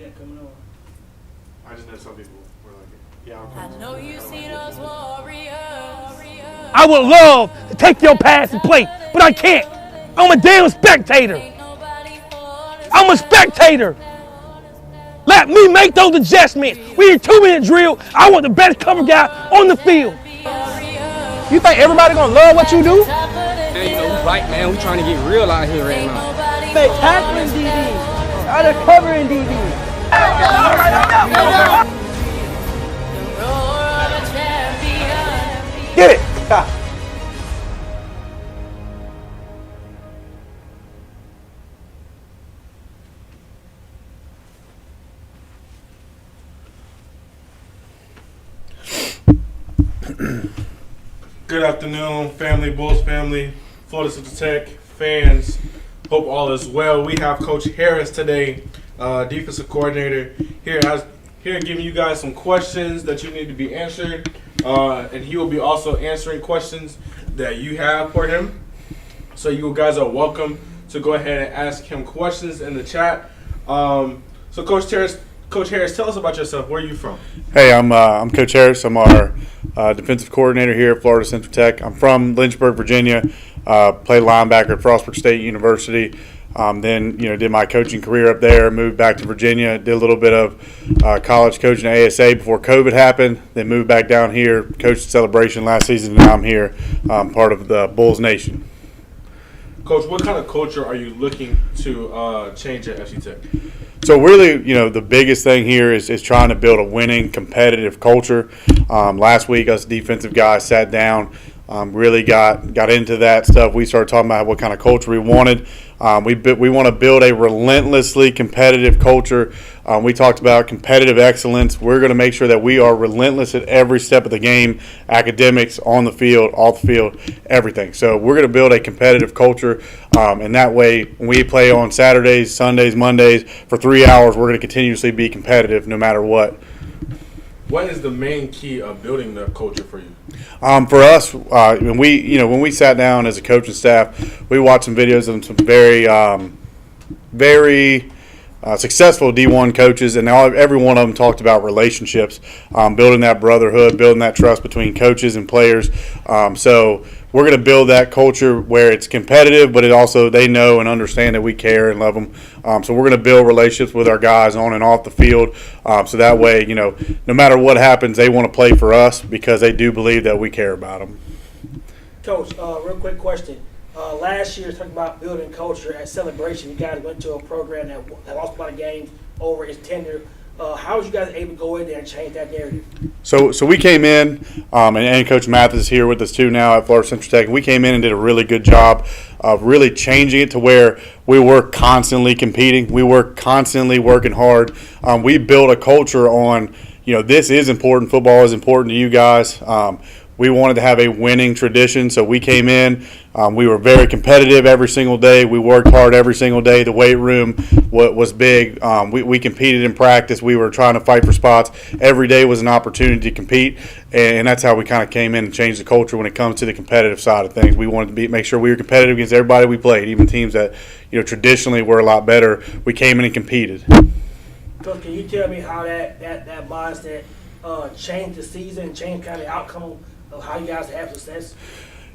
got coming on? I just know some people were like, yeah, I know you see those warriors. I would love to take your pass and play, but I can't. I'm a damn spectator. I'm a spectator. Let me make those adjustments. We in 2-minute drill. I want the best cover guy on the field. You think everybody gonna love what you do? Man, you know, we right, man. We trying to get real out here right now. They tackling DB. Are they covering DB? Get it. Good afternoon, family, Bulls family, Florida Central Tech fans. Hope all is well. We have Coach Harris today, defensive coordinator, here giving you guys some questions that you need to be answered, and he will be also answering questions that you have for him. So you guys are welcome to go ahead and ask him questions in the chat. So Coach Harris, tell us about yourself. Where are you from? Hey, I'm Coach Harris. I'm our defensive coordinator here at Florida Central Tech. I'm from Lynchburg, Virginia. Played linebacker at Frostburg State University. Then did my coaching career up there. Moved back to Virginia. Did a little bit of college coaching at ASA before COVID happened. Then moved back down here. Coached Celebration last season. And now I'm here, part of the Bulls Nation. Coach, what kind of culture are you looking to change at FC Tech? So really, the biggest thing here is trying to build a winning, competitive culture. Last week, us defensive guys sat down, really got into that stuff. We started talking about what kind of culture we wanted. We want to build a relentlessly competitive culture. We talked about competitive excellence. We're going to make sure that we are relentless at every step of the game, academics, on the field, off the field, everything. So we're going to build a competitive culture, and that way when we play on Saturdays, Sundays, Mondays for 3 hours, we're going to continuously be competitive no matter what. What is the main key of building the culture for you? For us, when we sat down as a coaching staff, we watched some videos of some very successful D1 coaches, and every one of them talked about relationships, building that brotherhood, building that trust between coaches and players. So we're going to build that culture where it's competitive, but it also they know and understand that we care and love them. So we're going to build relationships with our guys on and off the field. So that way, no matter what happens, they want to play for us because they do believe that we care about them. Coach, real quick question. Last year, talking about building culture at Celebration, you guys went to a program that lost a lot of games over its tenure. How was you guys able to go in there and change that narrative? So we came in, and Coach Mathis is here with us too now at Florida Central Tech. We came in and did a really good job of really changing it to where we were constantly competing. We were constantly working hard. We built a culture on, this is important. Football is important to you guys. We wanted to have a winning tradition, so we came in. We were very competitive every single day. We worked hard every single day. The weight room was big. We competed in practice. We were trying to fight for spots. Every day was an opportunity to compete, and that's how we kind of came in and changed the culture when it comes to the competitive side of things. We wanted to make sure we were competitive against everybody we played, even teams that traditionally were a lot better. We came in and competed. Coach, can you tell me how that mindset changed the season, changed kind of the outcome of how you guys have success?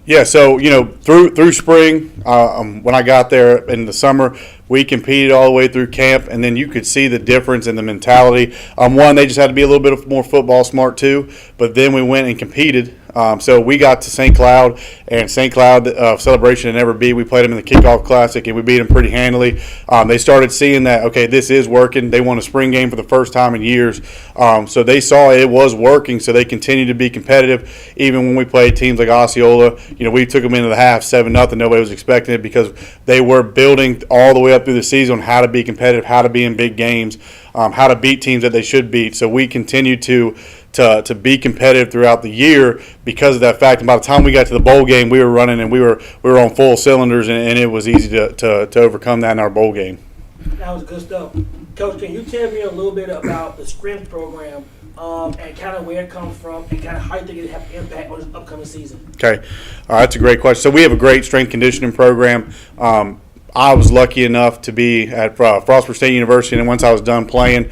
Yeah, so through spring, when I got there in the summer, we competed all the way through camp, and then you could see the difference in the mentality. One, they just had to be a little bit more football smart too, but then we went and competed. So we got to St. Cloud, and St. Cloud Celebration to never beat. We played them in the Kickoff Classic, and we beat them pretty handily. They started seeing that, okay, this is working. They won a spring game for the first time in years. So they saw it was working, so they continued to be competitive. Even when we played teams like Osceola, we took them into the half 7-0. Nobody was expecting it because they were building all the way up through the season on how to be competitive, how to be in big games, how to beat teams that they should beat. So we continued to be competitive throughout the year because of that fact. And by the time we got to the bowl game, we were running and we were on full cylinders, and it was easy to overcome that in our bowl game. That was good stuff. Coach, can you tell me a little bit about the strength program and kind of where it comes from and kind of how you think it have impact on this upcoming season? Okay. That's a great question. So we have a great strength conditioning program. I was lucky enough to be at Frostburg State University, and once I was done playing,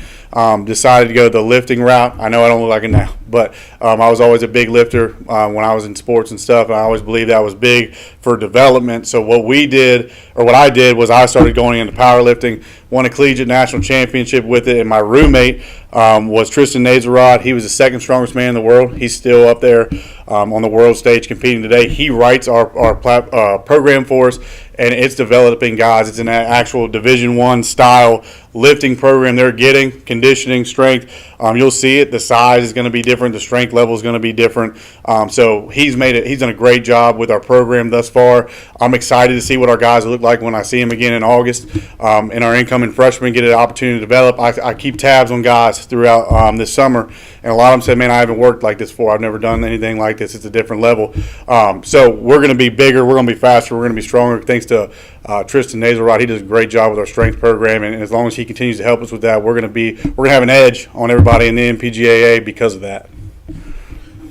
decided to go the lifting route. I know I don't look like it now, but I was always a big lifter when I was in sports and stuff, and I always believed that was big for development. So what I did was I started going into powerlifting, won a collegiate national championship with it, and my roommate was Tristan Nazarod. He was the second strongest man in the world. He's still up there on the world stage competing today. He writes our program for us, and it's developing guys. It's an actual Division I style lifting program they're getting, conditioning, strength. You'll see it. The size is going to be different. The strength level is going to be different. So he's done a great job with our program thus far. I'm excited to see what our guys look like when I see them again in August. And our incoming freshmen get an opportunity to develop. I keep tabs on guys throughout this summer, and a lot of them said, man, I haven't worked like this before. I've never done anything like this. It's a different level. So we're going to be bigger. We're going to be faster. We're going to be stronger thanks to Tristan Nazarod. He does a great job with our strength program, and as long as he continues to help us with that, we're going to have an edge on everybody in the NPGAA because of that.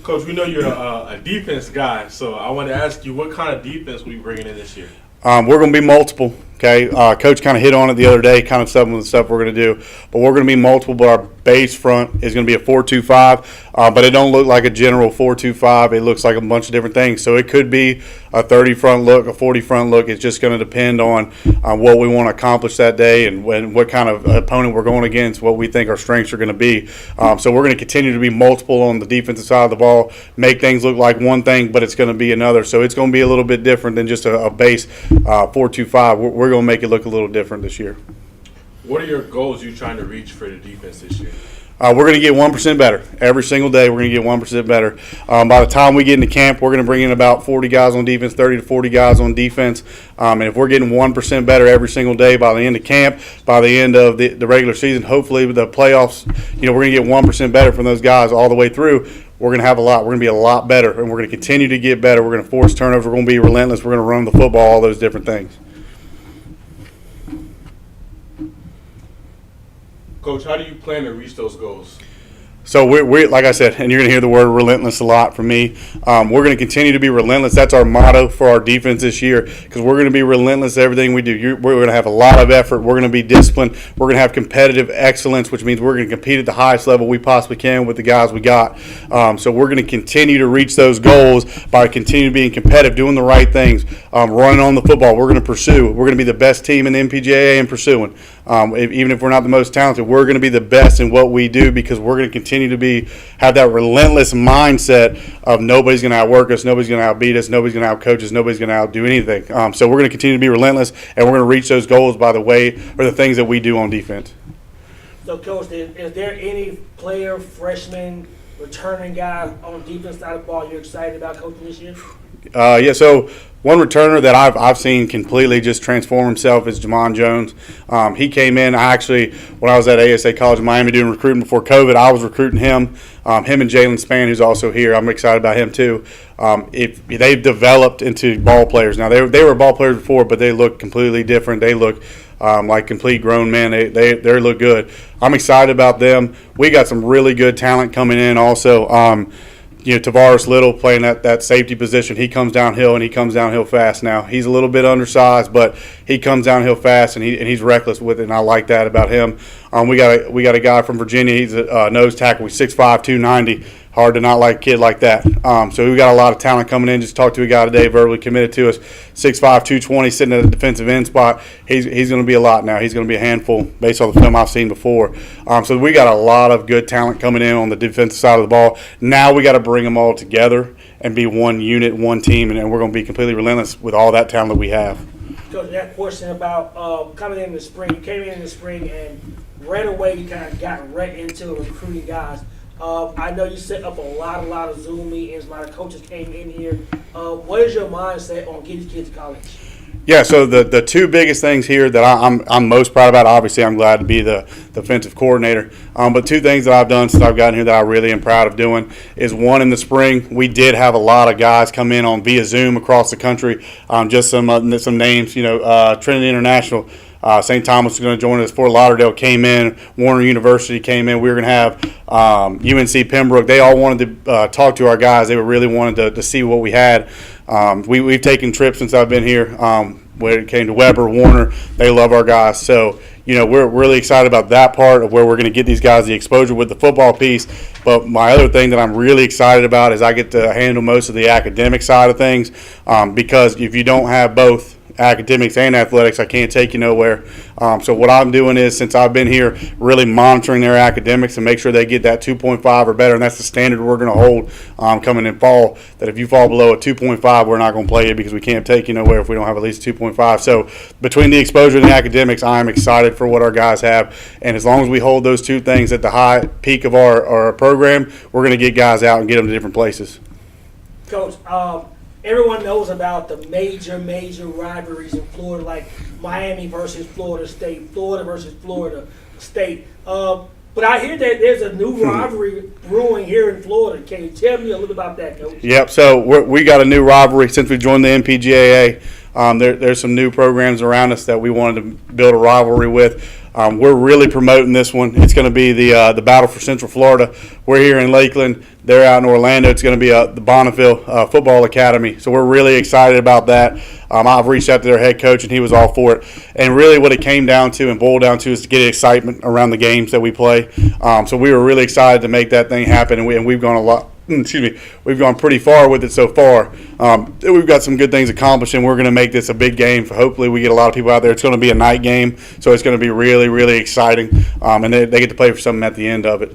Coach, we know you're a defense guy, so I want to ask you, what kind of defense will you bringing in this year? We're going to be multiple. Okay, Coach kind of hit on it the other day, kind of some of the stuff we're going to do. But we're going to be multiple, but our base front is going to be a 4-2-5. But it don't look like a general 4-2-5. It looks like a bunch of different things. So it could be a 30 front look, a 40 front look. It's just going to depend on what we want to accomplish that day and what kind of opponent we're going against, what we think our strengths are going to be. So we're going to continue to be multiple on the defensive side of the ball, make things look like one thing, but it's going to be another. So it's going to be a little bit different than just a base 4-2-5. We're going to make it look a little different this year. What are your goals you're trying to reach for the defense this year? We're going to get 1% better. Every single day we're going to get 1% better. By the time we get into camp, we're going to bring in about 40 guys on defense, 30 to 40 guys on defense. And if we're getting 1% better every single day by the end of camp, by the end of the regular season, hopefully with the playoffs, we're going to get 1% better from those guys all the way through. We're going to have we're going to be a lot better, and we're going to continue to get better. We're going to force turnovers. We're going to be relentless. We're going to run the football, all those different things. Coach, how do you plan to reach those goals? So we're like I said, and you're going to hear the word relentless a lot from me. We're going to continue to be relentless. That's our motto for our defense this year, because we're going to be relentless in everything we do. We're going to have a lot of effort. We're going to be disciplined. We're going to have competitive excellence, which means we're going to compete at the highest level we possibly can with the guys we got. So we're going to continue to reach those goals by continuing being competitive, doing the right things, running on the football. We're going to pursue. We're going to be the best team in the NPGAA in pursuing. Even if we're not the most talented, we're going to be the best in what we do, because we're going to continue to have that relentless mindset of nobody's going to outwork us, nobody's going to outbeat us, nobody's going to outcoach us, nobody's going to outdo anything. So we're going to continue to be relentless, and we're going to reach those goals by the way or the things that we do on defense. So, Coach, is there any player, freshman, returning guy on the defense side of the ball you're excited about coaching this year? Yeah, so one returner that I've seen completely just transform himself is Jamon Jones. He came in, when I was at ASA College in Miami doing recruiting before COVID, I was recruiting him. Him and Jalen Spann, who's also here. I'm excited about him too. If they've developed into ball players. Now, they were ball players before, but they look completely different. They look like complete grown men. They look good. I'm excited about them. We got some really good talent coming in also. Tavares Little playing that safety position. He comes downhill, and he comes downhill fast now. He's a little bit undersized, but he comes downhill fast, and he's reckless with it, and I like that about him. We got a guy from Virginia. He's a nose tackle. He's 6'5", 290. Hard to not like a kid like that. So we got a lot of talent coming in. Just talked to a guy today, verbally committed to us, 6'5", 220, sitting at the defensive end spot. He's going to be a lot now. He's going to be a handful based on the film I've seen before. So we got a lot of good talent coming in on the defensive side of the ball. Now we got to bring them all together and be one unit, one team, and we're going to be completely relentless with all that talent that we have. Coach, that question about coming in the spring. You came in the spring, and right away you kind of got right into recruiting guys. I know you set up a lot of Zoom meetings. A lot of coaches came in here. What is your mindset on getting kids to college? Yeah, so the two biggest things here that I'm most proud about, obviously I'm glad to be the defensive coordinator, but two things that I've done since I've gotten here that I really am proud of doing is, one, in the spring, we did have a lot of guys come in via Zoom across the country, just some names, Trinity International, St. Thomas is going to join us. Fort Lauderdale came in. Warner University came in. We were going to have UNC Pembroke. They all wanted to talk to our guys. They really wanted to see what we had. We've taken trips since I've been here. When it came to Weber, Warner, they love our guys. So, we're really excited about that part of where we're going to get these guys the exposure with the football piece. But my other thing that I'm really excited about is I get to handle most of the academic side of things, because if you don't have both academics and athletics, I can't take you nowhere. So what I'm doing is, since I've been here, really monitoring their academics and make sure they get that 2.5 or better, and that's the standard we're going to hold coming in fall, that if you fall below a 2.5, we're not going to play you because we can't take you nowhere if we don't have at least 2.5. So between the exposure and the academics, I'm excited for what our guys have, and as long as we hold those two things at the high peak of our program, we're going to get guys out and get them to different places. Coach, everyone knows about the major rivalries in Florida, like Miami versus Florida State, Florida versus Florida State. But I hear that there's a new rivalry brewing here in Florida. Can you tell me a little about that, Coach? Yep. So we got a new rivalry since we joined the NPGAA. There's some new programs around us that we wanted to build a rivalry with. We're really promoting this one. It's going to be the Battle for Central Florida. We're here in Lakeland. They're out in Orlando. It's going to be the Bonneville Football Academy. So we're really excited about that. I've reached out to their head coach, and he was all for it. And really what it came down to and boiled down to is to get excitement around the games that we play. So we were really excited to make that thing happen, and we've gone a lot. We've gone pretty far with it so far. We've got some good things accomplished, and we're going to make this a big game. Hopefully we get a lot of people out there. It's going to be a night game, so it's going to be really, really exciting. And they get to play for something at the end of it.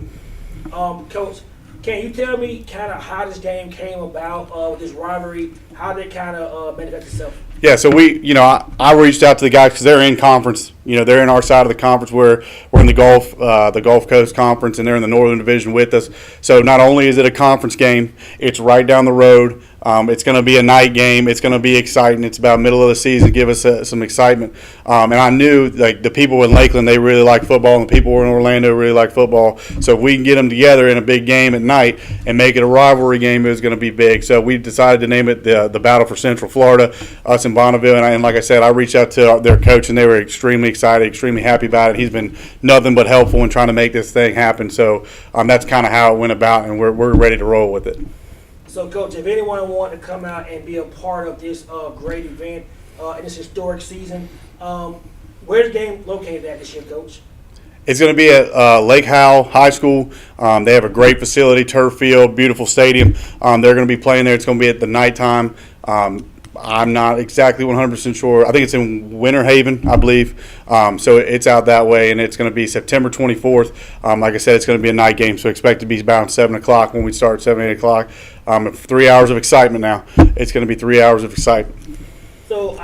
Coach, can you tell me kind of how this game came about, this rivalry, how did it kind of manifest itself? Yeah, so I reached out to the guys because they're in conference. They're in our side of the conference. We're in the Gulf Coast Conference, and they're in the Northern Division with us. So not only is it a conference game, it's right down the road. It's going to be a night game. It's going to be exciting. It's about middle of the season, give us some excitement. And I knew the people in Lakeland, they really like football, and the people in Orlando really like football. So if we can get them together in a big game at night and make it a rivalry game, it was going to be big. So we decided to name it the Battle for Central Florida, us in Bonneville. And like I said, I reached out to their coach, and they were extremely excited, extremely happy about it. He's been nothing but helpful in trying to make this thing happen. So that's kind of how it went about, and we're ready to roll with it. So, Coach, if anyone wanted to come out and be a part of this great event in this historic season, where's the game located at this year, Coach? It's going to be at Lake Howell High School. They have a great facility, turf field, beautiful stadium. They're going to be playing there. It's going to be at the nighttime. I'm not exactly 100% sure. I think it's in Winter Haven, I believe. So it's out that way, and it's going to be September 24th. Like I said, it's going to be a night game, so expect to be about 7 o'clock when we start, 7, 8 o'clock. 3 hours of excitement now. It's going to be 3 hours of excitement. So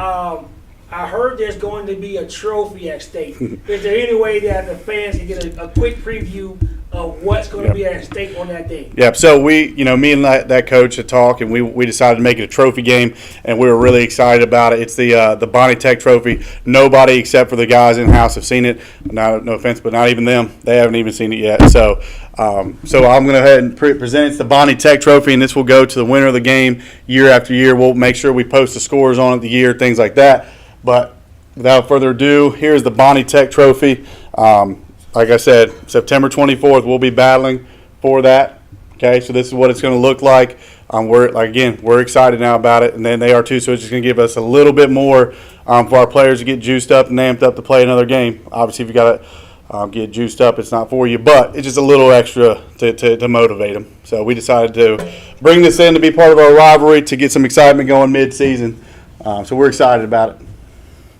I heard there's going to be a trophy at stake. Is there any way that the fans can get a quick preview of what's going to be at stake on that day? Yeah, so me and that coach had talked, and we decided to make it a trophy game, and we were really excited about it. It's the Bonnie Tech Trophy. Nobody except for the guys in-house have seen it. No offense, but not even them. They haven't even seen it yet. So I'm going to go ahead and present it's the Bonnie Tech Trophy, and this will go to the winner of the game year after year. We'll make sure we post the scores on it the year, things like that. But without further ado, here's the Bonnie Tech Trophy. Like I said, September 24th, we'll be battling for that. Okay, so this is what it's going to look like. We're excited now about it, and then they are too. So it's just going to give us a little bit more for our players to get juiced up and amped up to play another game. Obviously, if you got to get juiced up, it's not for you, but it's just a little extra to motivate them. So we decided to bring this in to be part of our rivalry to get some excitement going mid-season. So we're excited about it.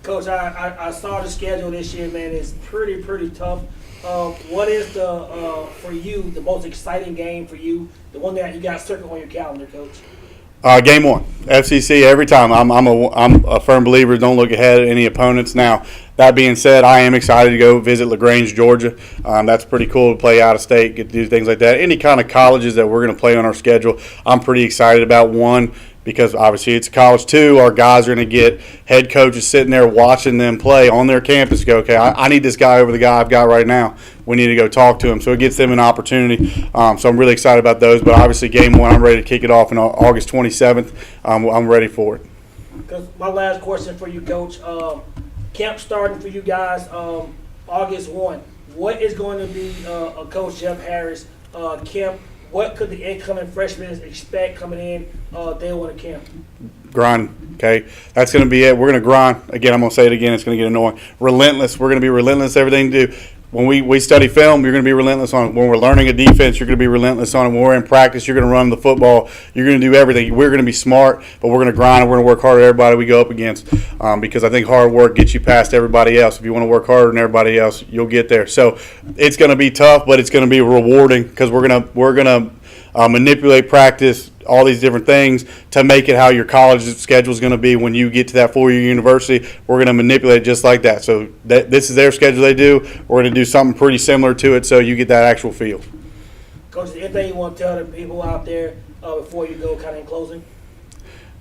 Coach, I saw the schedule this year, man. It's pretty tough. What is for you the most exciting game for you? The one that you got circled on your calendar, Coach? Game one, FCC every time. I'm a firm believer. Don't look ahead at any opponents. Now, that being said, I am excited to go visit LaGrange, Georgia. That's pretty cool to play out of state, get to do things like that. Any kind of colleges that we're going to play on our schedule, I'm pretty excited about. One, because obviously it's a college. Two, our guys are going to get head coaches sitting there watching them play on their campus. Go, okay, I need this guy over the guy I've got right now. We need to go talk to him. So it gets them an opportunity. So I'm really excited about those. But obviously game one, I'm ready to kick it off on August 27th. I'm ready for it. My last question for you, Coach. camp starting for you guys August 1. What is going to be Coach Jeff Harris camp? What could the incoming freshmen expect coming in day one of camp? Grind, okay? That's going to be it. We're going to grind. Again, I'm going to say it again. It's going to get annoying. Relentless. We're going to be relentless. Everything to do. When we study film, you're going to be relentless on it. When we're learning a defense, you're going to be relentless on it. When we're in practice, you're going to run the football. You're going to do everything. We're going to be smart, but we're going to grind and we're going to work hard at everybody we go up against because I think hard work gets you past everybody else. If you want to work harder than everybody else, you'll get there. So it's going to be tough, but it's going to be rewarding because we're going to manipulate practice, all these different things to make it how your college schedule is going to be when you get to that 4-year university. We're going to manipulate it just like that. So this is their schedule they do. We're going to do something pretty similar to it so you get that actual feel. Coach, anything you want to tell the people out there before you go kind of in closing?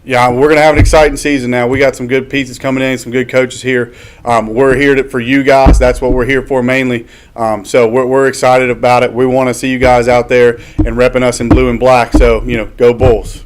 Yeah, we're going to have an exciting season now. We got some good pieces coming in, some good coaches here. We're here for you guys. That's what we're here for mainly. So we're excited about it. We want to see you guys out there and repping us in blue and black. So, go Bulls.